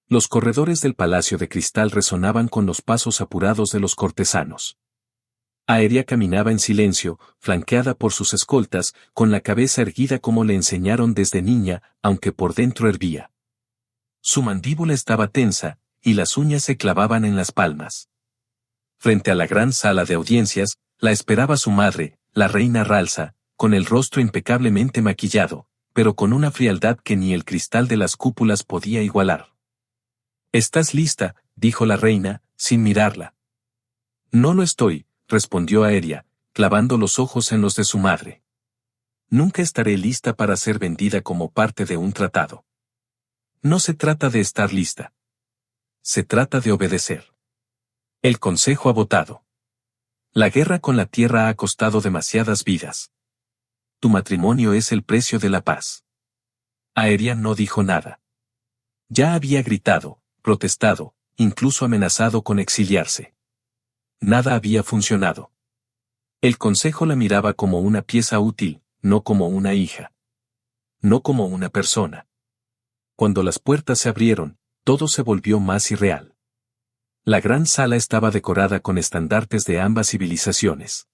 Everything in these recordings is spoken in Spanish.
Los corredores del palacio de cristal resonaban con los pasos apurados de los cortesanos. Aeria caminaba en silencio, flanqueada por sus escoltas, con la cabeza erguida como le enseñaron desde niña, aunque por dentro hervía. Su mandíbula estaba tensa, y las uñas se clavaban en las palmas. Frente a la gran sala de audiencias, la esperaba su madre, la reina Ralsa, con el rostro impecablemente maquillado, pero con una frialdad que ni el cristal de las cúpulas podía igualar. «¿Estás lista?», dijo la reina, sin mirarla. «No lo estoy», respondió Aeria, clavando los ojos en los de su madre. «Nunca estaré lista para ser vendida como parte de un tratado. No se trata de estar lista. Se trata de obedecer. El consejo ha votado. La guerra con la tierra ha costado demasiadas vidas. Tu matrimonio es el precio de la paz». Aeria no dijo nada. Ya había gritado, protestado, incluso amenazado con exiliarse. Nada había funcionado. El consejo la miraba como una pieza útil, no como una hija. No como una persona. Cuando las puertas se abrieron, todo se volvió más irreal. La gran sala estaba decorada con estandartes de ambas civilizaciones.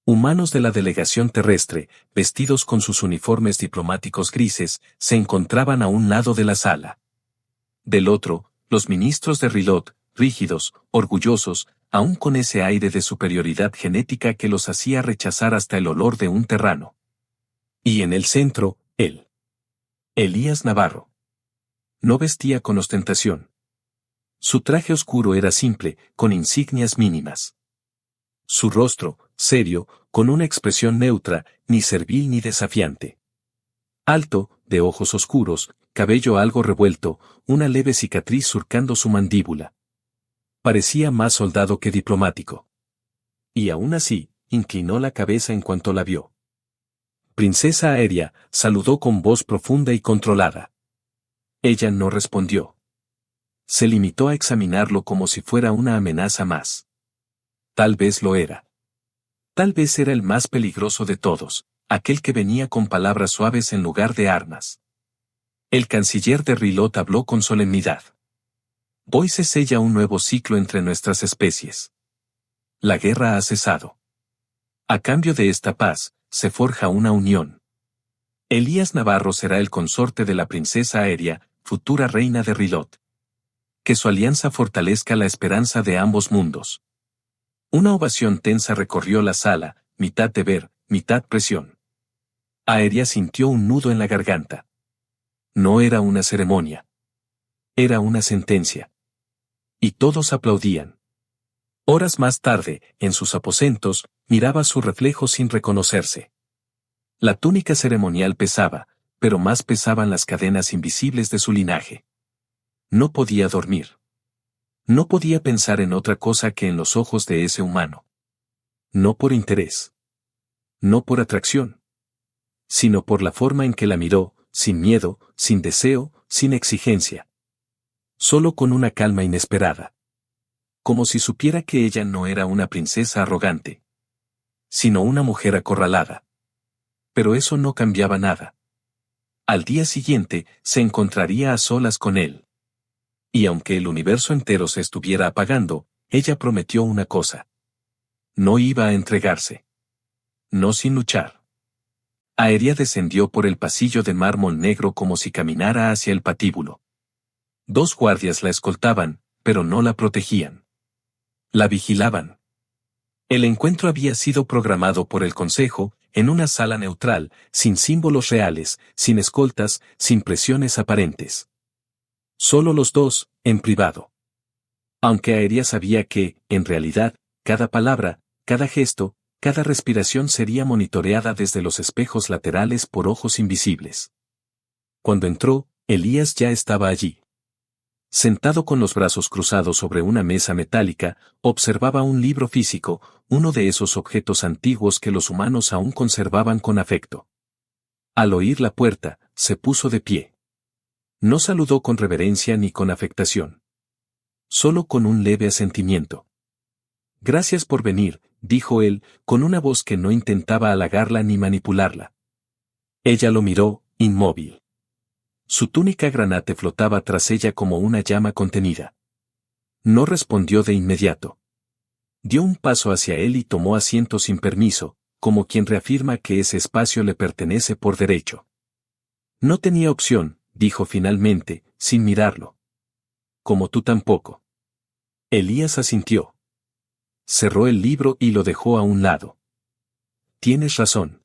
Humanos de la delegación terrestre, vestidos con sus uniformes diplomáticos grises, se encontraban a un lado de la sala. Del otro, los ministros de Rilot, rígidos, orgullosos, aún con ese aire de superioridad genética que los hacía rechazar hasta el olor de un terrano. Y en el centro, él. Elías Navarro. No vestía con ostentación. Su traje oscuro era simple, con insignias mínimas. Su rostro, serio, con una expresión neutra, ni servil ni desafiante. Alto, de ojos oscuros, cabello algo revuelto, una leve cicatriz surcando su mandíbula. Parecía más soldado que diplomático. Y aún así, inclinó la cabeza en cuanto la vio. «Princesa Aeria», saludó con voz profunda y controlada. Ella no respondió. Se limitó a examinarlo como si fuera una amenaza más. Tal vez lo era. Tal vez era el más peligroso de todos, aquel que venía con palabras suaves en lugar de armas. El canciller de Rilot habló con solemnidad. «Hoy se sella un nuevo ciclo entre nuestras especies. La guerra ha cesado. A cambio de esta paz, se forja una unión. Elías Navarro será el consorte de la princesa Aeria, futura reina de Rilot. Que su alianza fortalezca la esperanza de ambos mundos». Una ovación tensa recorrió la sala, mitad deber, mitad presión. Aeria sintió un nudo en la garganta. No era una ceremonia. Era una sentencia. Y todos aplaudían. Horas más tarde, en sus aposentos, miraba su reflejo sin reconocerse. La túnica ceremonial pesaba, pero más pesaban las cadenas invisibles de su linaje. No podía dormir. No podía pensar en otra cosa que en los ojos de ese humano. No por interés. No por atracción. Sino por la forma en que la miró, sin miedo, sin deseo, sin exigencia. Solo con una calma inesperada. Como si supiera que ella no era una princesa arrogante, sino una mujer acorralada. Pero eso no cambiaba nada. Al día siguiente, se encontraría a solas con él. Y aunque el universo entero se estuviera apagando, ella prometió una cosa. No iba a entregarse. No sin luchar. Aeria descendió por el pasillo de mármol negro como si caminara hacia el patíbulo. 2 guardias la escoltaban, pero no la protegían. La vigilaban. El encuentro había sido programado por el Consejo, en una sala neutral, sin símbolos reales, sin escoltas, sin presiones aparentes. Solo los dos, en privado. Aunque Aeria sabía que, en realidad, cada palabra, cada gesto, cada respiración sería monitoreada desde los espejos laterales por ojos invisibles. Cuando entró, Elías ya estaba allí. Sentado con los brazos cruzados sobre una mesa metálica, observaba un libro físico, uno de esos objetos antiguos que los humanos aún conservaban con afecto. Al oír la puerta, se puso de pie. No saludó con reverencia ni con afectación. Solo con un leve asentimiento. «Gracias por venir», dijo él, con una voz que no intentaba halagarla ni manipularla. Ella lo miró, inmóvil. Su túnica granate flotaba tras ella como una llama contenida. No respondió de inmediato. Dio un paso hacia él y tomó asiento sin permiso, como quien reafirma que ese espacio le pertenece por derecho. No tenía opción, dijo finalmente, sin mirarlo. Como tú tampoco. Elías asintió. Cerró el libro y lo dejó a un lado. Tienes razón.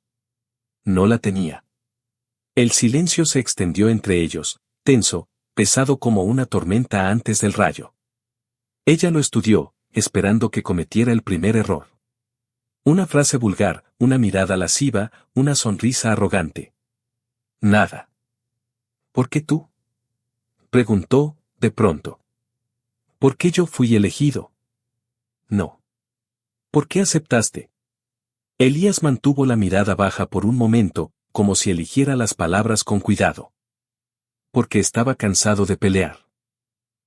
No la tenía. El silencio se extendió entre ellos, tenso, pesado como una tormenta antes del rayo. Ella lo estudió, esperando que cometiera el primer error. Una frase vulgar, una mirada lasciva, una sonrisa arrogante. Nada. ¿Por qué tú? Preguntó, de pronto. ¿Por qué yo fui elegido? No. ¿Por qué aceptaste? Elías mantuvo la mirada baja por un momento, como si eligiera las palabras con cuidado. Porque estaba cansado de pelear.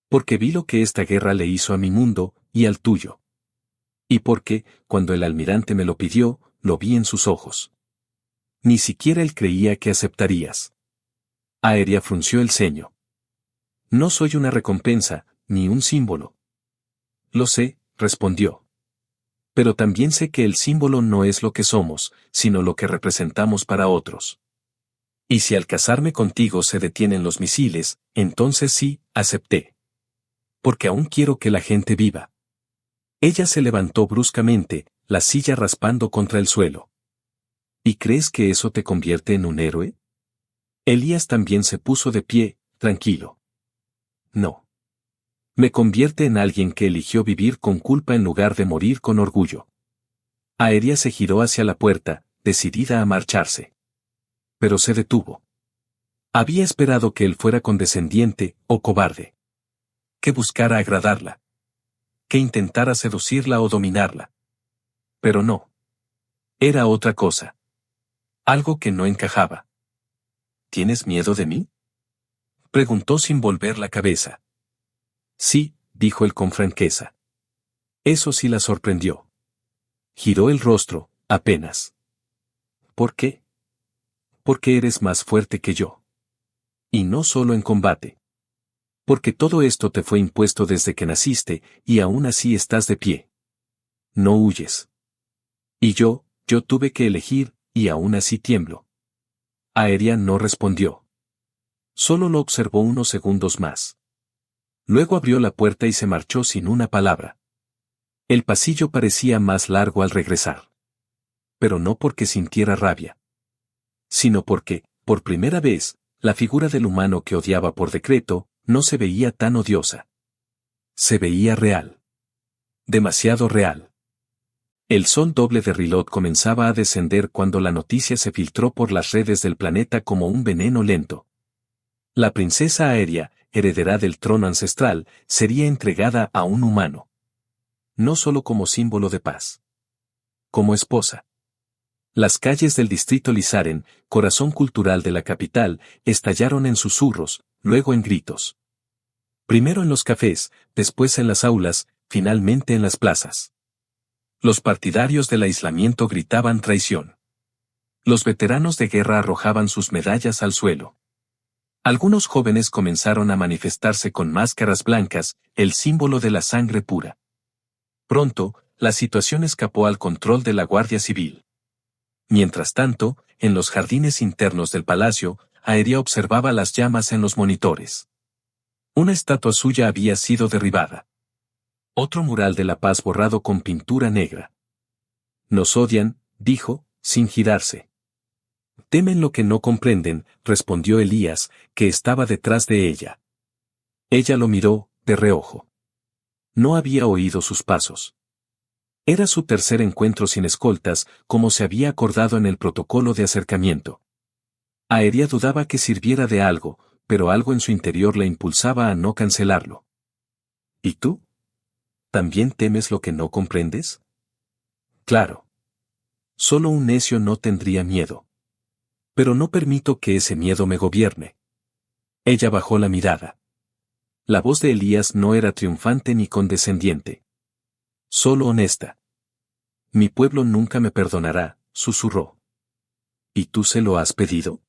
Porque vi lo que esta guerra le hizo a mi mundo, y al tuyo. Y porque, cuando el almirante me lo pidió, lo vi en sus ojos. Ni siquiera él creía que aceptarías. Aérea frunció el ceño. No soy una recompensa, ni un símbolo. Lo sé, respondió. Pero también sé que el símbolo no es lo que somos, sino lo que representamos para otros. Y si al casarme contigo se detienen los misiles, entonces sí, acepté. Porque aún quiero que la gente viva. Ella se levantó bruscamente, la silla raspando contra el suelo. ¿Y crees que eso te convierte en un héroe? Elías también se puso de pie, tranquilo. No. Me convierte en alguien que eligió vivir con culpa en lugar de morir con orgullo. Aérea se giró hacia la puerta, decidida a marcharse. Pero se detuvo. Había esperado que él fuera condescendiente o cobarde. Que buscara agradarla. Que intentara seducirla o dominarla. Pero no. Era otra cosa. Algo que no encajaba. ¿Tienes miedo de mí? Preguntó sin volver la cabeza. Sí, dijo él con franqueza. Eso sí la sorprendió. Giró el rostro, apenas. ¿Por qué? Porque eres más fuerte que yo. Y no solo en combate. Porque todo esto te fue impuesto desde que naciste, y aún así estás de pie. No huyes. Y yo tuve que elegir, y aún así tiemblo. Aérea no respondió. Solo lo observó unos segundos más. Luego abrió la puerta y se marchó sin una palabra. El pasillo parecía más largo al regresar. Pero no porque sintiera rabia. Sino porque, por primera vez, la figura del humano que odiaba por decreto, no se veía tan odiosa. Se veía real. Demasiado real. El sol doble de Rilot comenzaba a descender cuando la noticia se filtró por las redes del planeta como un veneno lento. La princesa Aérea, heredera del trono ancestral, sería entregada a un humano. No solo como símbolo de paz. Como esposa. Las calles del distrito Lizaren, corazón cultural de la capital, estallaron en susurros, luego en gritos. Primero en los cafés, después en las aulas, finalmente en las plazas. Los partidarios del aislamiento gritaban traición. Los veteranos de guerra arrojaban sus medallas al suelo. Algunos jóvenes comenzaron a manifestarse con máscaras blancas, el símbolo de la sangre pura. Pronto, la situación escapó al control de la Guardia Civil. Mientras tanto, en los jardines internos del palacio, Aérea observaba las llamas en los monitores. Una estatua suya había sido derribada. Otro mural de la paz borrado con pintura negra. Nos odian, dijo, sin girarse. Temen lo que no comprenden, respondió Elías, que estaba detrás de ella. Ella lo miró, de reojo. No había oído sus pasos. Era su tercer encuentro sin escoltas, como se había acordado en el protocolo de acercamiento. Aérea dudaba que sirviera de algo, pero algo en su interior la impulsaba a no cancelarlo. ¿Y tú? ¿También temes lo que no comprendes? Claro. Solo un necio no tendría miedo. Pero no permito que ese miedo me gobierne. Ella bajó la mirada. La voz de Elías no era triunfante ni condescendiente. Solo honesta. Mi pueblo nunca me perdonará, susurró. ¿Y tú se lo has pedido?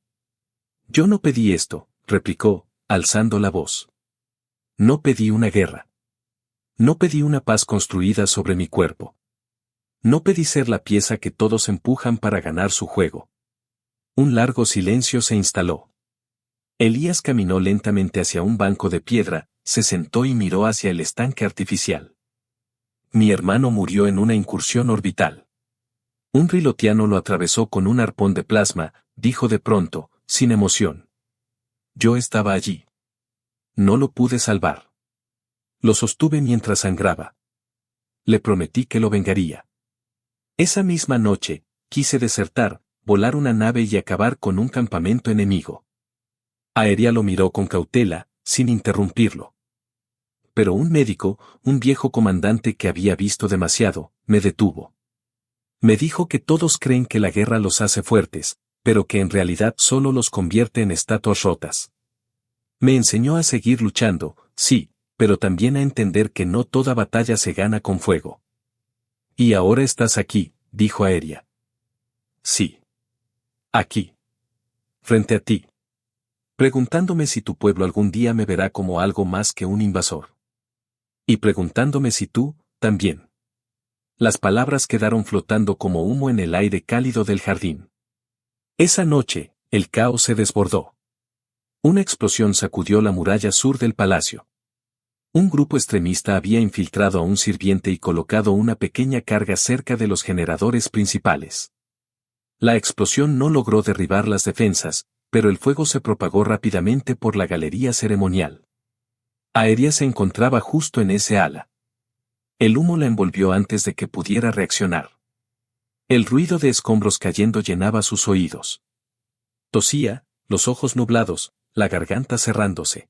Yo no pedí esto, replicó, alzando la voz. No pedí una guerra. No pedí una paz construida sobre mi cuerpo. No pedí ser la pieza que todos empujan para ganar su juego. Un largo silencio se instaló. Elías caminó lentamente hacia un banco de piedra, se sentó y miró hacia el estanque artificial. Mi hermano murió en una incursión orbital. Un rilotiano lo atravesó con un arpón de plasma, dijo de pronto, sin emoción. Yo estaba allí. No lo pude salvar. Lo sostuve mientras sangraba. Le prometí que lo vengaría. Esa misma noche, quise desertar, volar una nave y acabar con un campamento enemigo. Aérea lo miró con cautela, sin interrumpirlo. Pero un médico, un viejo comandante que había visto demasiado, me detuvo. Me dijo que todos creen que la guerra los hace fuertes, pero que en realidad solo los convierte en estatuas rotas. Me enseñó a seguir luchando, sí, pero también a entender que no toda batalla se gana con fuego. Y ahora estás aquí, dijo Aérea. Sí. Aquí. Frente a ti. Preguntándome si tu pueblo algún día me verá como algo más que un invasor. Y preguntándome si tú, también. Las palabras quedaron flotando como humo en el aire cálido del jardín. Esa noche, el caos se desbordó. Una explosión sacudió la muralla sur del palacio. Un grupo extremista había infiltrado a un sirviente y colocado una pequeña carga cerca de los generadores principales. La explosión no logró derribar las defensas, pero el fuego se propagó rápidamente por la galería ceremonial. Aérea se encontraba justo en ese ala. El humo la envolvió antes de que pudiera reaccionar. El ruido de escombros cayendo llenaba sus oídos. Tosía, los ojos nublados, la garganta cerrándose.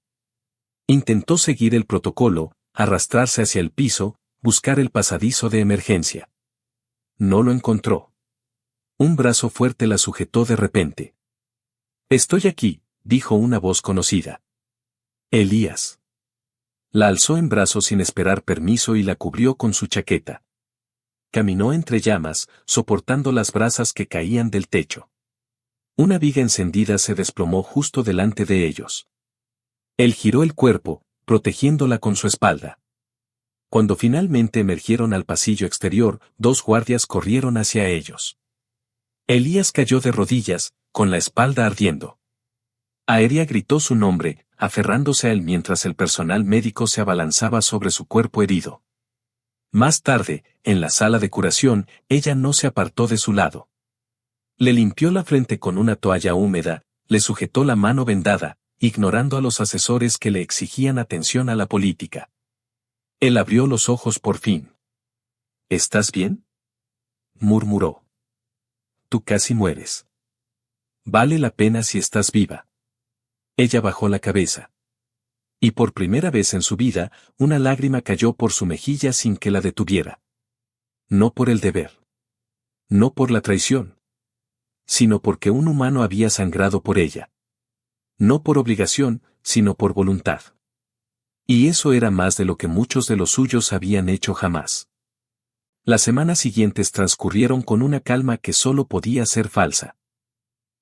Intentó seguir el protocolo, arrastrarse hacia el piso, buscar el pasadizo de emergencia. No lo encontró. Un brazo fuerte la sujetó de repente. Estoy aquí, dijo una voz conocida. Elías. La alzó en brazos sin esperar permiso y la cubrió con su chaqueta. Caminó entre llamas, soportando las brasas que caían del techo. Una viga encendida se desplomó justo delante de ellos. Él giró el cuerpo, protegiéndola con su espalda. Cuando finalmente emergieron al pasillo exterior, 2 guardias corrieron hacia ellos. Elías cayó de rodillas, con la espalda ardiendo. Aérea gritó su nombre, aferrándose a él mientras el personal médico se abalanzaba sobre su cuerpo herido. Más tarde, en la sala de curación, ella no se apartó de su lado. Le limpió la frente con una toalla húmeda, le sujetó la mano vendada, ignorando a los asesores que le exigían atención a la política. Él abrió los ojos por fin. ¿Estás bien?, murmuró. Tú casi mueres. Vale la pena si estás viva. Ella bajó la cabeza. Y por primera vez en su vida, una lágrima cayó por su mejilla sin que la detuviera. No por el deber. No por la traición. Sino porque un humano había sangrado por ella. No por obligación, sino por voluntad. Y eso era más de lo que muchos de los suyos habían hecho jamás. Las semanas siguientes transcurrieron con una calma que solo podía ser falsa.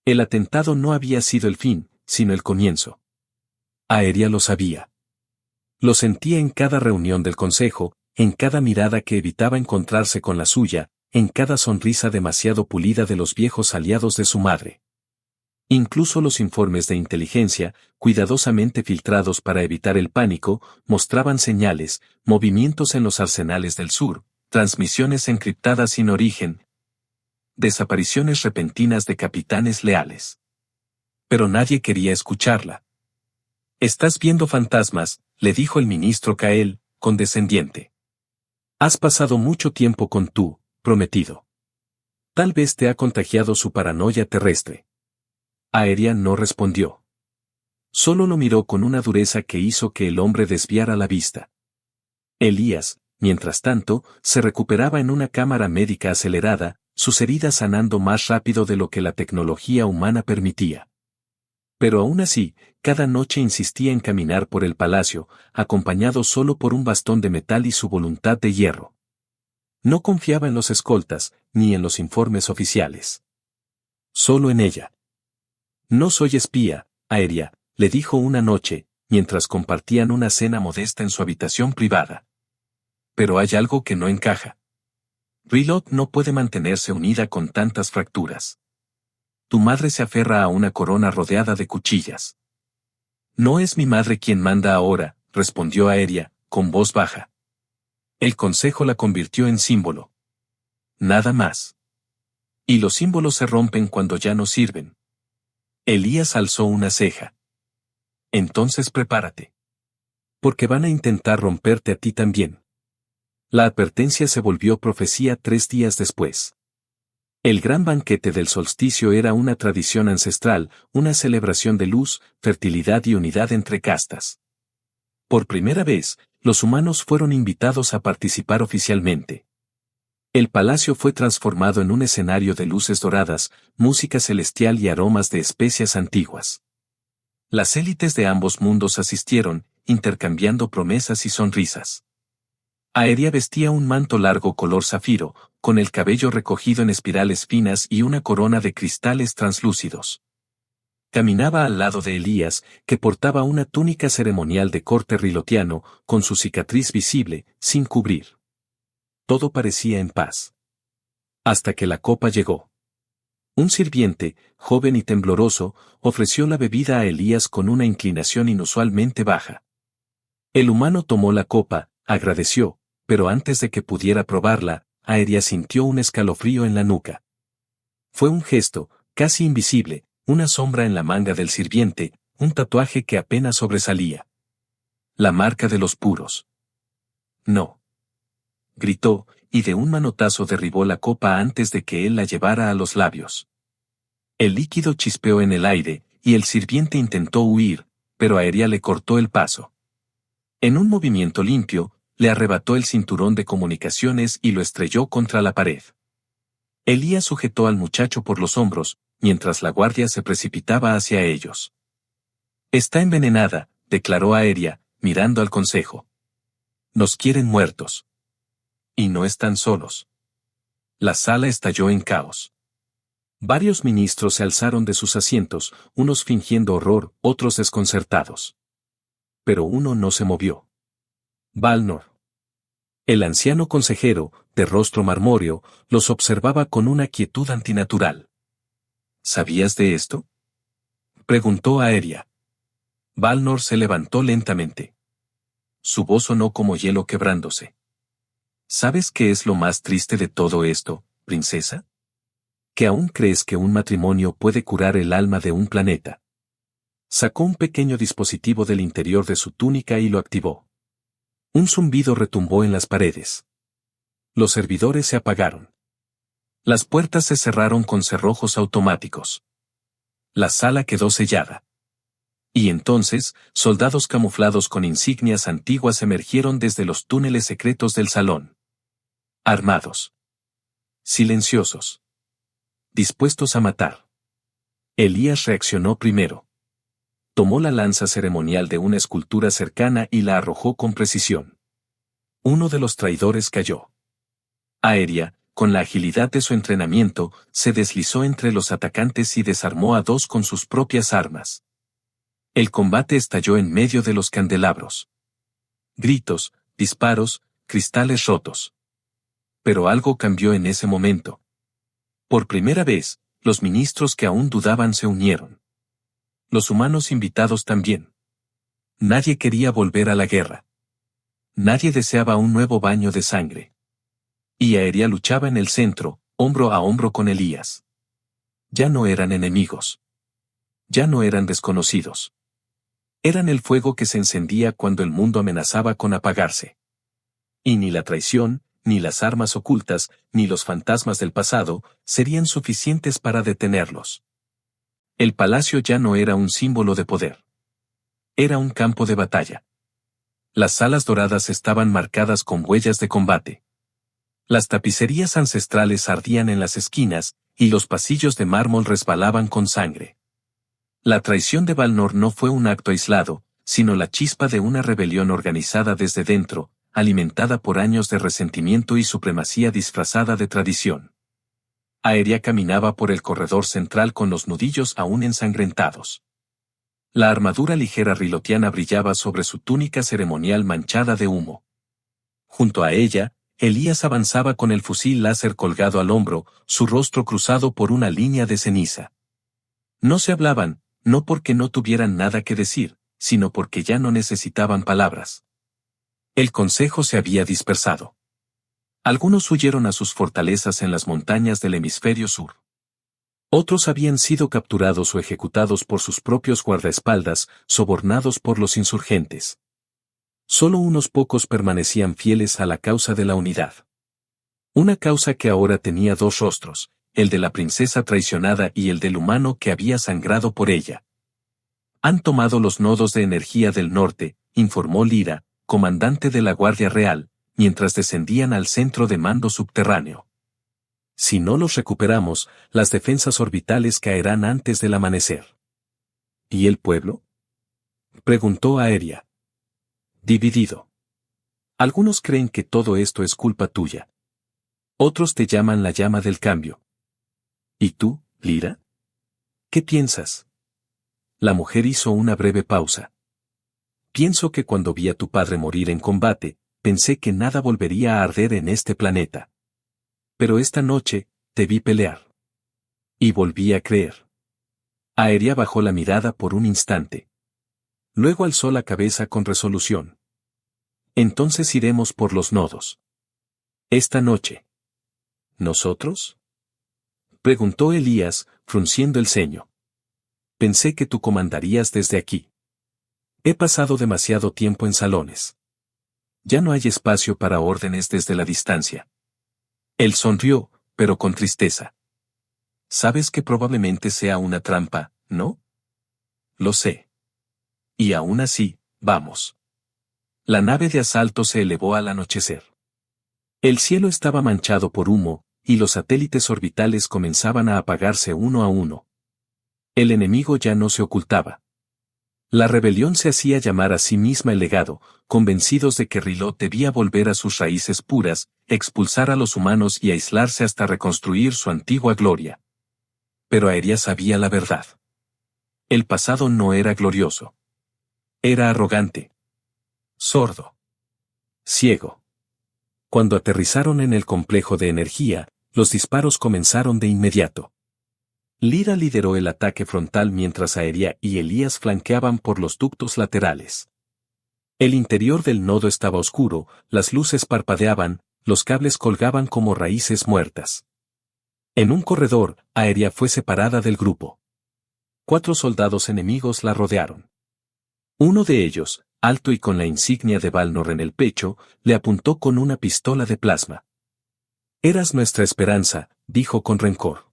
El atentado no había sido el fin, sino el comienzo. Aérea lo sabía. Lo sentía en cada reunión del consejo, en cada mirada que evitaba encontrarse con la suya, en cada sonrisa demasiado pulida de los viejos aliados de su madre. Incluso los informes de inteligencia, cuidadosamente filtrados para evitar el pánico, mostraban señales, movimientos en los arsenales del sur, transmisiones encriptadas sin origen, desapariciones repentinas de capitanes leales. Pero nadie quería escucharla. «Estás viendo fantasmas», le dijo el ministro Kael, condescendiente. «Has pasado mucho tiempo con tu prometido. Tal vez te ha contagiado su paranoia terrestre». Aérea no respondió. Solo lo miró con una dureza que hizo que el hombre desviara la vista. Elías, mientras tanto, se recuperaba en una cámara médica acelerada, sus heridas sanando más rápido de lo que la tecnología humana permitía. Pero aún así, cada noche insistía en caminar por el palacio, acompañado solo por un bastón de metal y su voluntad de hierro. No confiaba en los escoltas, ni en los informes oficiales. Solo en ella. «No soy espía, Aérea», le dijo una noche, mientras compartían una cena modesta en su habitación privada. Pero hay algo que no encaja. Rilot no puede mantenerse unida con tantas fracturas. Tu madre se aferra a una corona rodeada de cuchillas. No es mi madre quien manda ahora, respondió Aeria, con voz baja. El consejo la convirtió en símbolo. Nada más. Y los símbolos se rompen cuando ya no sirven. Elías alzó una ceja. Entonces prepárate. Porque van a intentar romperte a ti también. La advertencia se volvió profecía 3 días después. El gran banquete del solsticio era una tradición ancestral, una celebración de luz, fertilidad y unidad entre castas. Por primera vez, los humanos fueron invitados a participar oficialmente. El palacio fue transformado en un escenario de luces doradas, música celestial y aromas de especias antiguas. Las élites de ambos mundos asistieron, intercambiando promesas y sonrisas. Aeria vestía un manto largo color zafiro, con el cabello recogido en espirales finas y una corona de cristales translúcidos. Caminaba al lado de Elías, que portaba una túnica ceremonial de corte rilotiano, con su cicatriz visible, sin cubrir. Todo parecía en paz. Hasta que la copa llegó. Un sirviente, joven y tembloroso, ofreció la bebida a Elías con una inclinación inusualmente baja. El humano tomó la copa, agradeció, pero antes de que pudiera probarla, Aeria sintió un escalofrío en la nuca. Fue un gesto, casi invisible, una sombra en la manga del sirviente, un tatuaje que apenas sobresalía. La marca de los puros. No. Gritó, y de un manotazo derribó la copa antes de que él la llevara a los labios. El líquido chispeó en el aire, y el sirviente intentó huir, pero Aeria le cortó el paso. En un movimiento limpio, le arrebató el cinturón de comunicaciones y lo estrelló contra la pared. Elías sujetó al muchacho por los hombros, mientras la guardia se precipitaba hacia ellos. Está envenenada, declaró Aeria, mirando al consejo. Nos quieren muertos. Y no están solos. La sala estalló en caos. Varios ministros se alzaron de sus asientos, unos fingiendo horror, otros desconcertados. Pero uno no se movió. Balnor. El anciano consejero, de rostro marmóreo, los observaba con una quietud antinatural. ¿Sabías de esto?, preguntó Aeria. Balnor se levantó lentamente. Su voz sonó como hielo quebrándose. ¿Sabes qué es lo más triste de todo esto, princesa? Que aún crees que un matrimonio puede curar el alma de un planeta. Sacó un pequeño dispositivo del interior de su túnica y lo activó. Un zumbido retumbó en las paredes. Los servidores se apagaron. Las puertas se cerraron con cerrojos automáticos. La sala quedó sellada. Y entonces, soldados camuflados con insignias antiguas emergieron desde los túneles secretos del salón. Armados. Silenciosos. Dispuestos a matar. Elías reaccionó primero. Tomó la lanza ceremonial de una escultura cercana y la arrojó con precisión. Uno de los traidores cayó. Aeria, con la agilidad de su entrenamiento, se deslizó entre los atacantes y desarmó a 2 con sus propias armas. El combate estalló en medio de los candelabros. Gritos, disparos, cristales rotos. Pero algo cambió en ese momento. Por primera vez, los ministros que aún dudaban se unieron. Los humanos invitados también. Nadie quería volver a la guerra. Nadie deseaba un nuevo baño de sangre. Y Aeria luchaba en el centro, hombro a hombro con Elías. Ya no eran enemigos. Ya no eran desconocidos. Eran el fuego que se encendía cuando el mundo amenazaba con apagarse. Y ni la traición, ni las armas ocultas, ni los fantasmas del pasado, serían suficientes para detenerlos. El palacio ya no era un símbolo de poder. Era un campo de batalla. Las salas doradas estaban marcadas con huellas de combate. Las tapicerías ancestrales ardían en las esquinas, y los pasillos de mármol resbalaban con sangre. La traición de Balnor no fue un acto aislado, sino la chispa de una rebelión organizada desde dentro, alimentada por años de resentimiento y supremacía disfrazada de tradición. Aeria caminaba por el corredor central con los nudillos aún ensangrentados. La armadura ligera rilotiana brillaba sobre su túnica ceremonial manchada de humo. Junto a ella, Elías avanzaba con el fusil láser colgado al hombro, su rostro cruzado por una línea de ceniza. No se hablaban, no porque no tuvieran nada que decir, sino porque ya no necesitaban palabras. El consejo se había dispersado. Algunos huyeron a sus fortalezas en las montañas del hemisferio sur. Otros habían sido capturados o ejecutados por sus propios guardaespaldas, sobornados por los insurgentes. Solo unos pocos permanecían fieles a la causa de la unidad. Una causa que ahora tenía dos rostros, el de la princesa traicionada y el del humano que había sangrado por ella. Han tomado los nodos de energía del norte, informó Lyra, comandante de la Guardia Real, mientras descendían al centro de mando subterráneo. Si no los recuperamos, las defensas orbitales caerán antes del amanecer. ¿Y el pueblo?, preguntó Aeria. Dividido. Algunos creen que todo esto es culpa tuya. Otros te llaman la llama del cambio. ¿Y tú, Lyra? ¿Qué piensas? La mujer hizo una breve pausa. Pienso que cuando vi a tu padre morir en combate, pensé que nada volvería a arder en este planeta. Pero esta noche, te vi pelear. Y volví a creer. Aeria bajó la mirada por un instante. Luego alzó la cabeza con resolución. Entonces iremos por los nodos. Esta noche. ¿Nosotros?, preguntó Elías, frunciendo el ceño. Pensé que tú comandarías desde aquí. He pasado demasiado tiempo en salones. Ya no hay espacio para órdenes desde la distancia. Él sonrió, pero con tristeza. Sabes que probablemente sea una trampa, ¿no? Lo sé. Y aún así, vamos. La nave de asalto se elevó al anochecer. El cielo estaba manchado por humo, y los satélites orbitales comenzaban a apagarse uno a uno. El enemigo ya no se ocultaba. La rebelión se hacía llamar a sí misma el legado, convencidos de que Rilot debía volver a sus raíces puras, expulsar a los humanos y aislarse hasta reconstruir su antigua gloria. Pero Aeria sabía la verdad. El pasado no era glorioso. Era arrogante. Sordo. Ciego. Cuando aterrizaron en el complejo de energía, los disparos comenzaron de inmediato. Lyra lideró el ataque frontal mientras Aeria y Elías flanqueaban por los ductos laterales. El interior del nodo estaba oscuro, las luces parpadeaban, los cables colgaban como raíces muertas. En un corredor, Aeria fue separada del grupo. 4 soldados enemigos la rodearon. Uno de ellos, alto y con la insignia de Valnor en el pecho, le apuntó con una pistola de plasma. Eras nuestra esperanza, dijo con rencor.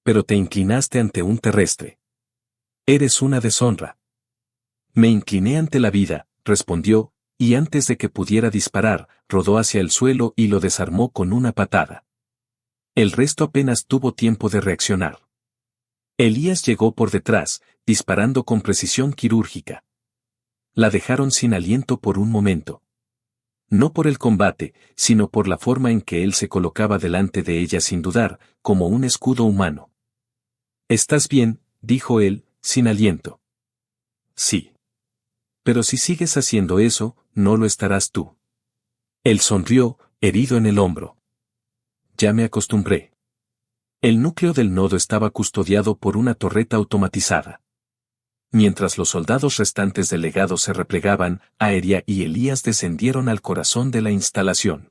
Pero te inclinaste ante un terrestre. Eres una deshonra. Me incliné ante la vida, respondió, y antes de que pudiera disparar, rodó hacia el suelo y lo desarmó con una patada. El resto apenas tuvo tiempo de reaccionar. Elías llegó por detrás, disparando con precisión quirúrgica. La dejaron sin aliento por un momento. No por el combate, sino por la forma en que él se colocaba delante de ella sin dudar, como un escudo humano. «¿Estás bien?», dijo él, sin aliento. «Sí. Pero si sigues haciendo eso, no lo estarás tú». Él sonrió, herido en el hombro. «Ya me acostumbré». El núcleo del nodo estaba custodiado por una torreta automatizada. Mientras los soldados restantes del legado se replegaban, Aeria y Elías descendieron al corazón de la instalación.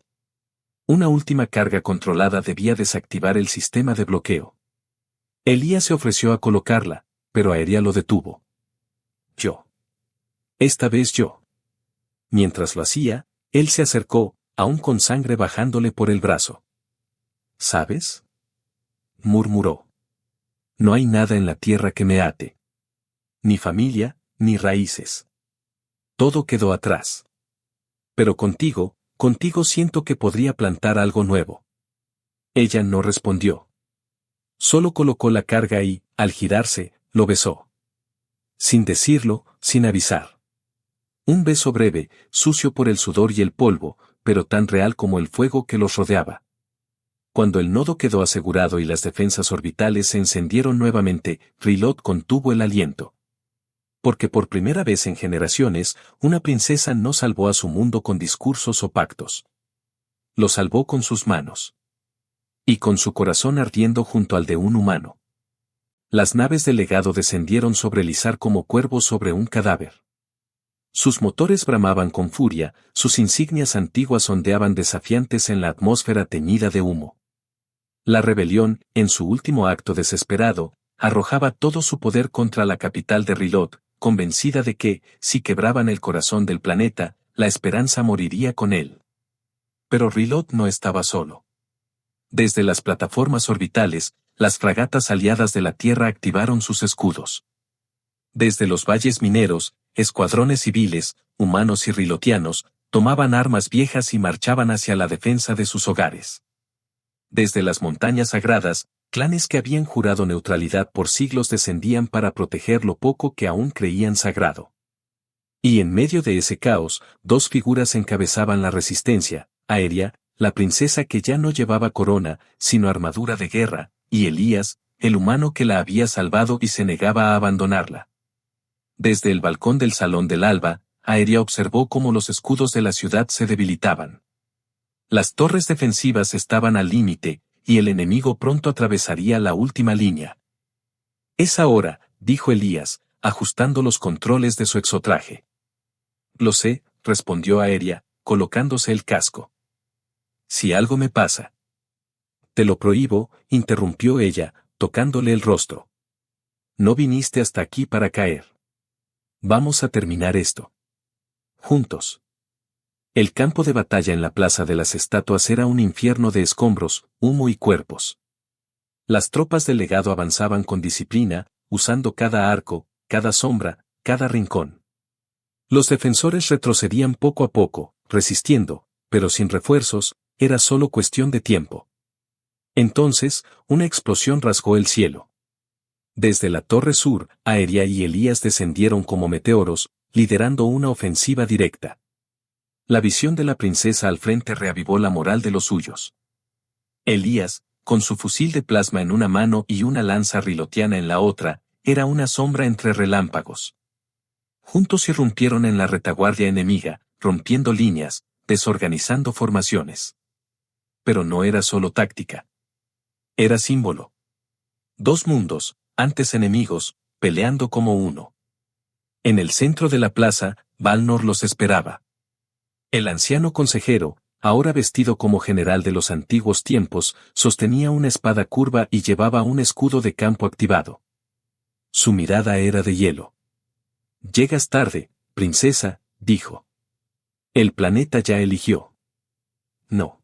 Una última carga controlada debía desactivar el sistema de bloqueo. Elías se ofreció a colocarla, pero Aeria lo detuvo. «Yo. Esta vez yo». Mientras lo hacía, él se acercó, aún con sangre bajándole por el brazo. «¿Sabes?», murmuró. «No hay nada en la tierra que me ate. Ni familia, ni raíces. Todo quedó atrás. Pero contigo siento que podría plantar algo nuevo». Ella no respondió. Solo colocó la carga y, al girarse, lo besó. Sin decirlo, sin avisar. Un beso breve, sucio por el sudor y el polvo, pero tan real como el fuego que los rodeaba. Cuando el nodo quedó asegurado y las defensas orbitales se encendieron nuevamente, Rilot contuvo el aliento. Porque por primera vez en generaciones, una princesa no salvó a su mundo con discursos o pactos. Lo salvó con sus manos. Y con su corazón ardiendo junto al de un humano. Las naves del legado descendieron sobre Lizar como cuervos sobre un cadáver. Sus motores bramaban con furia, sus insignias antiguas ondeaban desafiantes en la atmósfera teñida de humo. La rebelión, en su último acto desesperado, arrojaba todo su poder contra la capital de Rilot, convencida de que, si quebraban el corazón del planeta, la esperanza moriría con él. Pero Rilot no estaba solo. Desde las plataformas orbitales, las fragatas aliadas de la Tierra activaron sus escudos. Desde los valles mineros, escuadrones civiles, humanos y rilotianos, tomaban armas viejas y marchaban hacia la defensa de sus hogares. Desde las montañas sagradas, clanes que habían jurado neutralidad por siglos descendían para proteger lo poco que aún creían sagrado. Y en medio de ese caos, dos figuras encabezaban la resistencia: Aeria, la princesa que ya no llevaba corona, sino armadura de guerra, y Elías, el humano que la había salvado y se negaba a abandonarla. Desde el balcón del Salón del Alba, Aeria observó cómo los escudos de la ciudad se debilitaban. Las torres defensivas estaban al límite, y el enemigo pronto atravesaría la última línea. «Es ahora», dijo Elías, ajustando los controles de su exotraje. «Lo sé», respondió Aeria, colocándose el casco. «Si algo me pasa». «Te lo prohíbo», interrumpió ella, tocándole el rostro. «No viniste hasta aquí para caer. Vamos a terminar esto. Juntos». El campo de batalla en la Plaza de las Estatuas era un infierno de escombros, humo y cuerpos. Las tropas del legado avanzaban con disciplina, usando cada arco, cada sombra, cada rincón. Los defensores retrocedían poco a poco, resistiendo, pero sin refuerzos, era solo cuestión de tiempo. Entonces, una explosión rasgó el cielo. Desde la torre sur, Aeria y Elías descendieron como meteoros, liderando una ofensiva directa. La visión de la princesa al frente reavivó la moral de los suyos. Elías, con su fusil de plasma en una mano y una lanza rilotiana en la otra, era una sombra entre relámpagos. Juntos irrumpieron en la retaguardia enemiga, rompiendo líneas, desorganizando formaciones. Pero no era solo táctica. Era símbolo. Dos mundos, antes enemigos, peleando como uno. En el centro de la plaza, Valnor los esperaba. El anciano consejero, ahora vestido como general de los antiguos tiempos, sostenía una espada curva y llevaba un escudo de campo activado. Su mirada era de hielo. «Llegas tarde, princesa», dijo. «El planeta ya eligió». «No.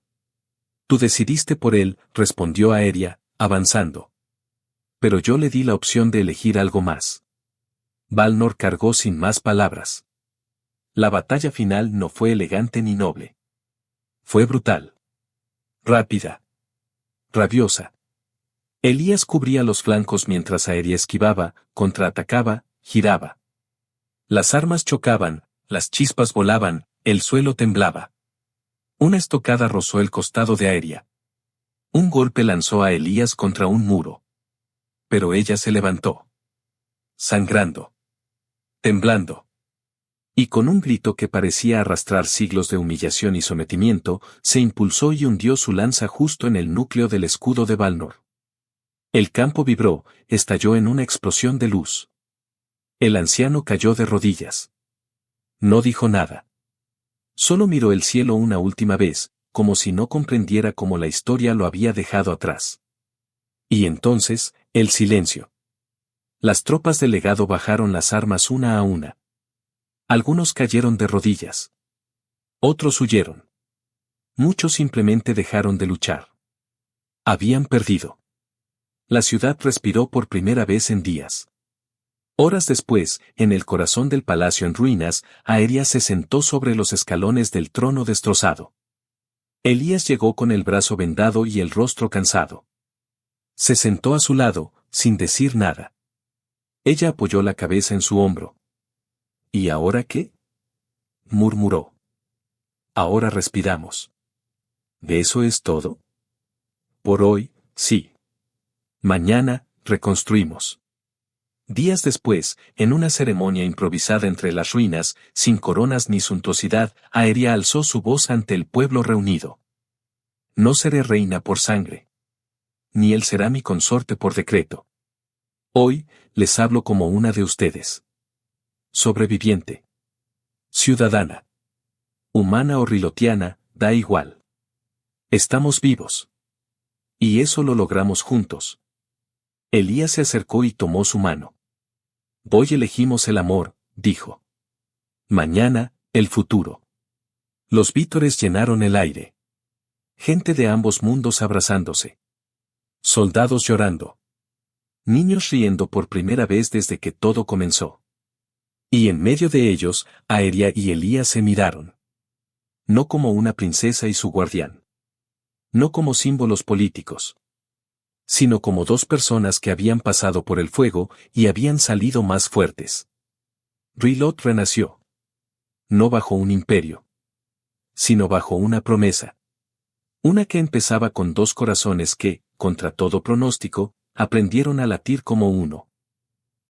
Tú decidiste por él», respondió Aeria, avanzando. «Pero yo le di la opción de elegir algo más». Valnor cargó sin más palabras. La batalla final no fue elegante ni noble. Fue brutal. Rápida. Rabiosa. Elías cubría los flancos mientras Aeria esquivaba, contraatacaba, giraba. Las armas chocaban, las chispas volaban, el suelo temblaba. Una estocada rozó el costado de Aeria. Un golpe lanzó a Elías contra un muro. Pero ella se levantó. Sangrando. Temblando. Y con un grito que parecía arrastrar siglos de humillación y sometimiento, se impulsó y hundió su lanza justo en el núcleo del escudo de Valnor. El campo vibró, estalló en una explosión de luz. El anciano cayó de rodillas. No dijo nada. Solo miró el cielo una última vez, como si no comprendiera cómo la historia lo había dejado atrás. Y entonces, el silencio. Las tropas del legado bajaron las armas una a una. Algunos cayeron de rodillas. Otros huyeron. Muchos simplemente dejaron de luchar. Habían perdido. La ciudad respiró por primera vez en días. Horas después, en el corazón del palacio en ruinas, Aeria se sentó sobre los escalones del trono destrozado. Elías llegó con el brazo vendado y el rostro cansado. Se sentó a su lado, sin decir nada. Ella apoyó la cabeza en su hombro. ¿Y ahora qué?, murmuró. Ahora respiramos. ¿Eso es todo? Por hoy, sí. Mañana, reconstruimos. Días después, en una ceremonia improvisada entre las ruinas, sin coronas ni suntuosidad, Aeria alzó su voz ante el pueblo reunido. No seré reina por sangre. Ni él será mi consorte por decreto. Hoy, les hablo como una de ustedes. Sobreviviente. Ciudadana. Humana o rilotiana, da igual. Estamos vivos. Y eso lo logramos juntos. Elías se acercó y tomó su mano. Hoy elegimos el amor, dijo. Mañana, el futuro. Los vítores llenaron el aire. Gente de ambos mundos abrazándose. Soldados llorando. Niños riendo por primera vez desde que todo comenzó. Y en medio de ellos, Aeria y Elías se miraron. No como una princesa y su guardián. No como símbolos políticos. Sino como dos personas que habían pasado por el fuego y habían salido más fuertes. Rilot renació. No bajo un imperio. Sino bajo una promesa. Una que empezaba con dos corazones que, contra todo pronóstico, aprendieron a latir como uno.